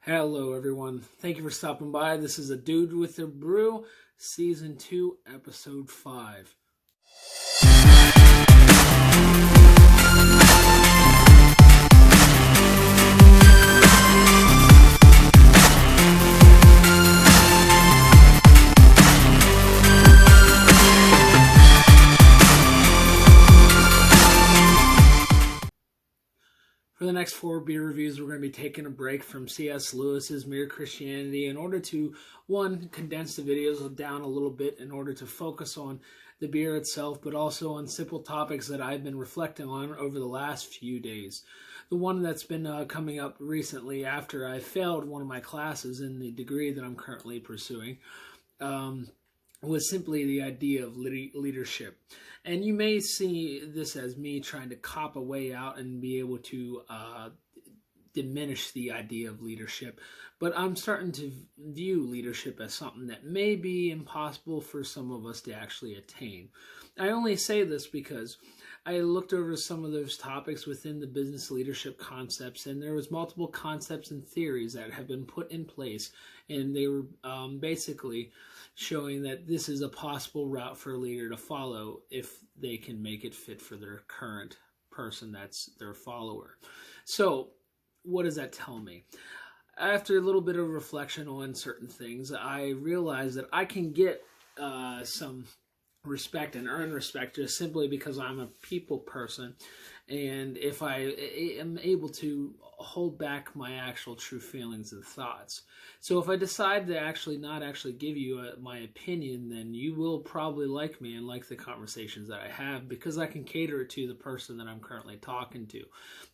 Hello, everyone. Thank you for stopping by. This is A Dude with a Brew, Season 2, Episode 5. For the next 4 beer reviews, we're going to be taking a break from C.S. Lewis's Mere Christianity in order to, one, condense the videos down a little bit in order to focus on the beer itself, but also on simple topics that I've been reflecting on over the last few days. The one that's been coming up recently after I failed one of my classes in the degree that I'm currently pursuing was simply the idea of leadership. And you may see this as me trying to cop a way out and be able to diminish the idea of leadership. But I'm starting to view leadership as something that may be impossible for some of us to actually attain. I only say this because I looked over some of those topics within the business leadership concepts, and there was multiple concepts and theories that have been put in place, and they were basically showing that this is a possible route for a leader to follow if they can make it fit for their current person that's their follower. So what does that tell me? After a little bit of reflection on certain things, I realized that I can get some respect and earn respect just simply because I'm a people person, and if I am able to hold back my actual true feelings and thoughts. So if I decide to not give you my opinion, then you will probably like me and like the conversations that I have because I can cater it to the person that I'm currently talking to.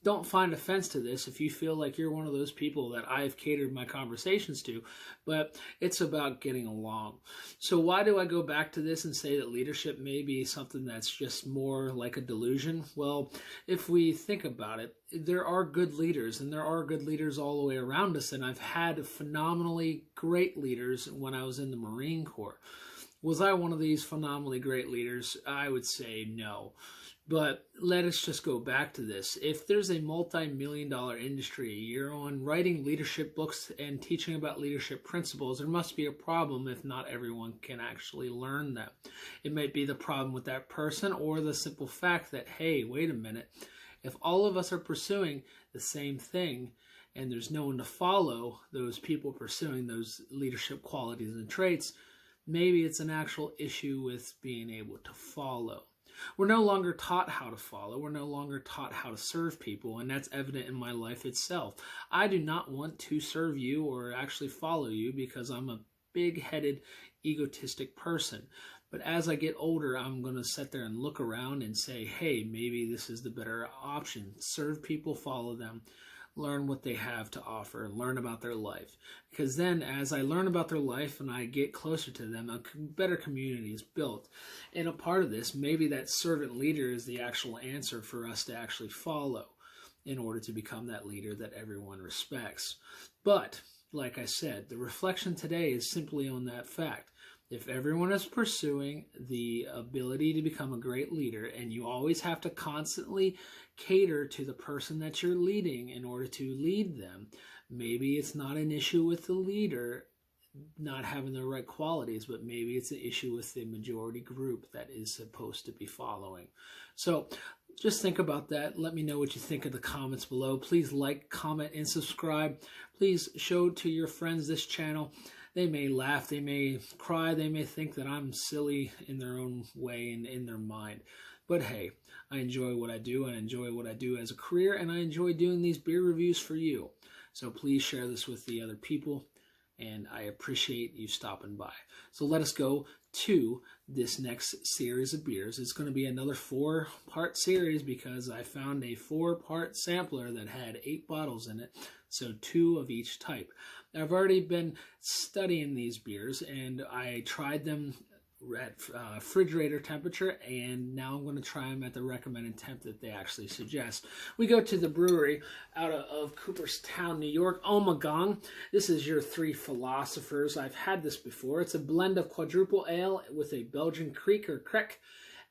Don't find offense to this if you feel like you're one of those people that I've catered my conversations to, but it's about getting along. So why do I go back to this and say that leadership may be something that's just more like a delusion? Well, if we think about it, there are good leaders, and there are good leaders all the way around us, and I've had phenomenally great leaders when I was in the Marine Corps. Was I one of these phenomenally great leaders? I would say no. But let us just go back to this. If there's a multi-million-dollar industry you're on writing leadership books and teaching about leadership principles, there must be a problem if not everyone can actually learn them. It might be the problem with that person or the simple fact that, hey, wait a minute, if all of us are pursuing the same thing and there's no one to follow those people pursuing those leadership qualities and traits, maybe it's an actual issue with being able to follow. We're no longer taught how to follow. We're no longer taught how to serve people, and that's evident in my life itself. I do not want to serve you or actually follow you because I'm a big-headed, egotistic person. But as I get older, I'm going to sit there and look around and say, hey, maybe this is the better option. Serve people, follow them, learn what they have to offer, learn about their life. Because then as I learn about their life and I get closer to them, a better community is built. And a part of this, maybe that servant leader is the actual answer for us to actually follow in order to become that leader that everyone respects. But, like I said, the reflection today is simply on that fact. If everyone is pursuing the ability to become a great leader, and you always have to constantly cater to the person that you're leading in order to lead them, maybe it's not an issue with the leader not having the right qualities, but maybe it's an issue with the majority group that is supposed to be following. So just think about that. Let me know what you think in the comments below. Please like, comment, and subscribe. Please show to your friends this channel. They may laugh, they may cry, they may think that I'm silly in their own way and in their mind. But hey, I enjoy what I do, and I enjoy what I do as a career, and I enjoy doing these beer reviews for you. So please share this with the other people, and I appreciate you stopping by. So let us go to this next series of beers. It's going to be another 4-part series because I found a 4-part sampler that had 8 bottles in it, so 2 of each type. I've already been studying these beers, and I tried them at refrigerator temperature, and now I'm going to try them at the recommended temp that they actually suggest. We go to the brewery out of Cooperstown, New York, Ommegang. This is your 3 Philosophers. I've had this before. It's a blend of quadruple ale with a Belgian Creek or Krek,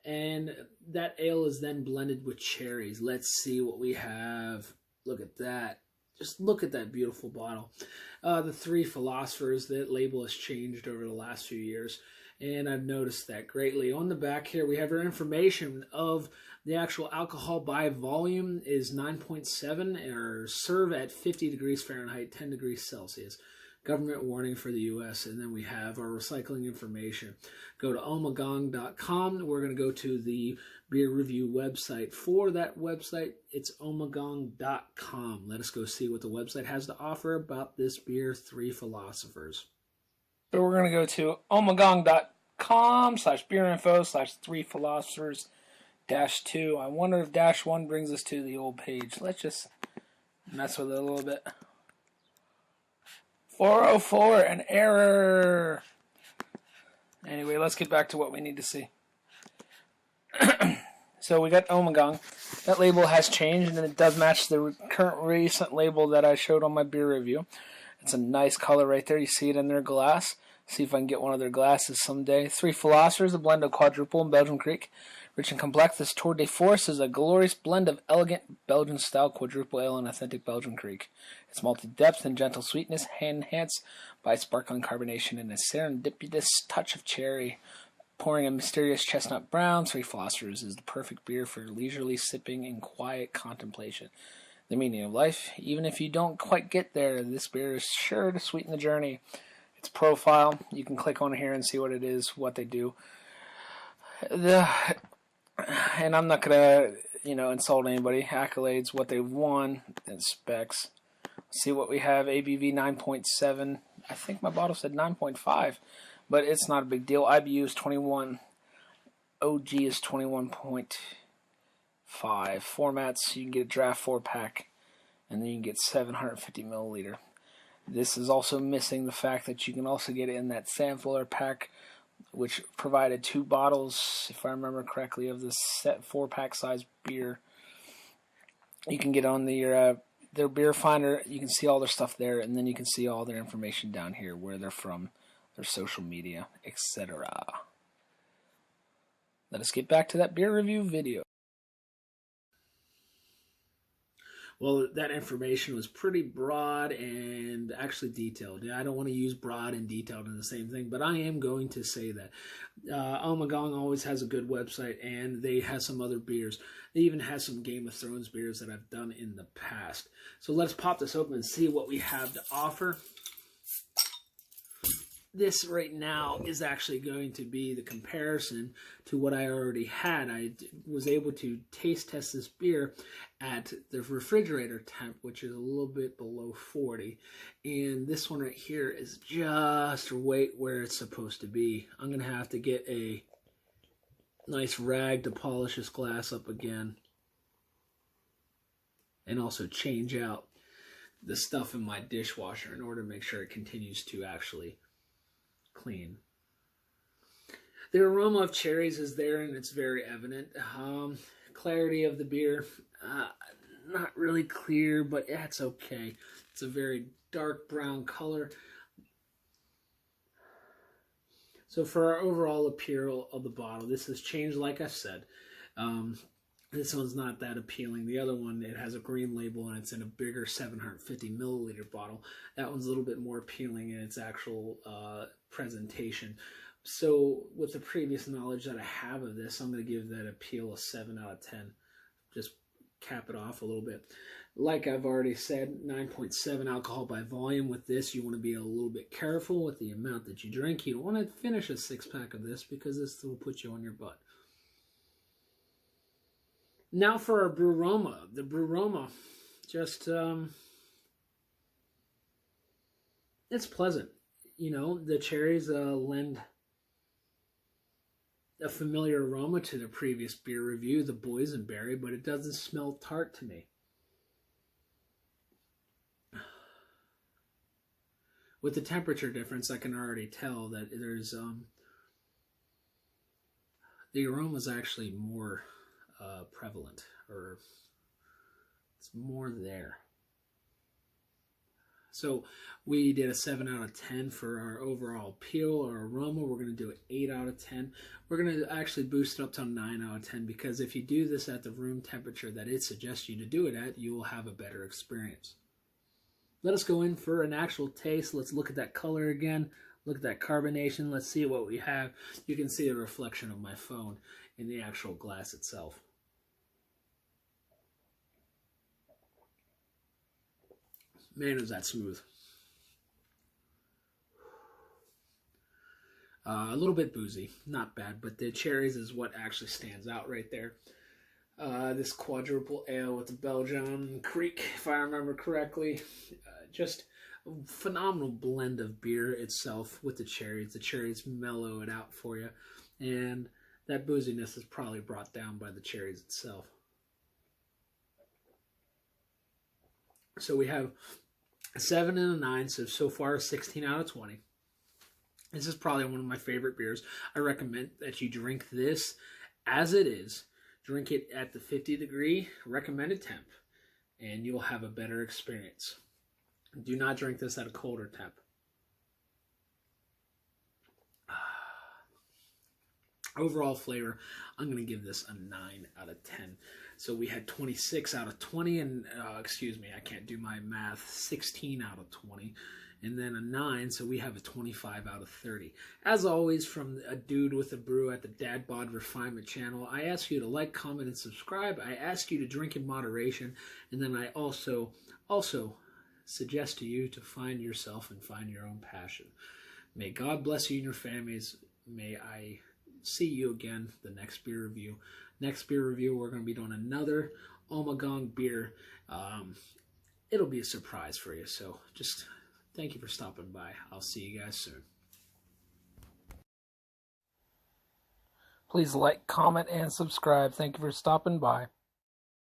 and that ale is then blended with cherries. Let's see what we have. Look at that. Just look at that beautiful bottle. The three Philosophers, that label has changed over the last few years, and I've noticed that greatly. On the back here, we have our information of the actual alcohol by volume is 9.7, or serve at 50 degrees Fahrenheit, 10 degrees Celsius. Government warning for the U.S. And then we have our recycling information. Go to Ommegang.com. We're going to go to the beer review website. For that website, it's Ommegang.com. Let us go see what the website has to offer about this beer, Three Philosophers. So we're going to go to Ommegang.com/beerinfo/Three Philosophers -2. I wonder if -1 brings us to the old page. Let's just mess with it a little bit. 404, an error. Anyway, let's get back to what we need to see. So we got Ommegang. That label has changed, and it does match the current recent label that I showed on my beer review. It's a nice color right there. You see it in their glass. See if I can get one of their glasses someday. Three Philosophers, a blend of quadruple and Belgian Creek. Rich and complex, this Tour de Force is a glorious blend of elegant Belgian-style quadruple ale and authentic Belgian Creek. Its malty depth and gentle sweetness enhanced by sparkling carbonation and a serendipitous touch of cherry. Pouring a mysterious chestnut brown, Three Philosophers is the perfect beer for leisurely sipping and quiet contemplation. The meaning of life. Even if you don't quite get there, this beer is sure to sweeten the journey. Its profile, you can click on here and see what it is, what they do. And I'm not gonna, insult anybody. Accolades, what they've won, and specs. See what we have. ABV 9.7. I think my bottle said 9.5, but it's not a big deal. IBU is 21. OG is 21.5. Formats, you can get a draft 4-pack, and then you can get 750 milliliter. This is also missing the fact that you can also get it in that sampler pack, which provided 2 bottles, if I remember correctly, of this set 4-pack size beer. You can get on their beer finder. You can see all their stuff there, and then you can see all their information down here, where they're from, their social media, etc. Let us get back to that beer review video. Well, that information was pretty broad and actually detailed. I don't want to use broad and detailed in the same thing, but I am going to say that Ommegang always has a good website, and they have some other beers. They even have some Game of Thrones beers that I've done in the past. So let's pop this open and see what we have to offer. This right now is actually going to be the comparison to what I already had. I was able to taste test this beer at the refrigerator temp, which is a little bit below 40. And this one right here is just right where it's supposed to be. I'm going to have to get a nice rag to polish this glass up again. And also change out the stuff in my dishwasher in order to make sure it continues to actually clean. The aroma of cherries is there, and it's very evident. Clarity of the beer, not really clear, but it's okay. It's a very dark brown color. So for our overall appeal of the bottle, this has changed, like I said. This one's not that appealing. The other one, it has a green label, and it's in a bigger 750 milliliter bottle. That one's a little bit more appealing in its actual presentation. So with the previous knowledge that I have of this, I'm going to give that appeal a 7 out of 10. Just cap it off a little bit. Like I've already said, 9.7 alcohol by volume. With this, you want to be a little bit careful with the amount that you drink. You don't want to finish a 6-pack of this, because this will put you on your butt. Now for our Brewroma. The Brewroma, just, it's pleasant. The cherries lend a familiar aroma to the previous beer review, the boysenberry, but it doesn't smell tart to me. With the temperature difference, I can already tell that there's, the aroma is actually more prevalent, or it's more there. So we did a 7 out of 10 for our overall appeal or aroma. We're going to do an 8 out of 10. We're going to actually boost it up to 9 out of 10, because if you do this at the room temperature that it suggests you to do it at, you will have a better experience. let us go in for an actual taste. Let's look at that color again. Look at that carbonation. Let's see what we have. You can see a reflection of my phone in the actual glass itself. Man, is that smooth. A little bit boozy, not bad, but the cherries is what actually stands out right there. This quadruple ale with the Belgian Creek, if I remember correctly. Just a phenomenal blend of beer itself with the cherries. The cherries mellow it out for you. And that booziness is probably brought down by the cherries itself. So we have a 7 and a 9, so far 16 out of 20. This is probably one of my favorite beers. I recommend that you drink this as it is. Drink it at the 50-degree recommended temp, and you'll have a better experience. Do not drink this at a colder temp. Overall flavor, I'm going to give this a 9 out of 10. So we had 26 out of 20, and excuse me, I can't do my math, 16 out of 20. And then a 9, so we have a 25 out of 30. As always, from a dude with a brew at the Dad Bod Refinement channel, I ask you to like, comment, and subscribe. I ask you to drink in moderation, and then I also suggest to you to find yourself and find your own passion. May God bless you and your families. May I see you again the next beer review. Next beer review, we're going to be doing another Ommegang beer. It'll be a surprise for you, so just thank you for stopping by. I'll see you guys soon. Please like, comment, and subscribe. Thank you for stopping by.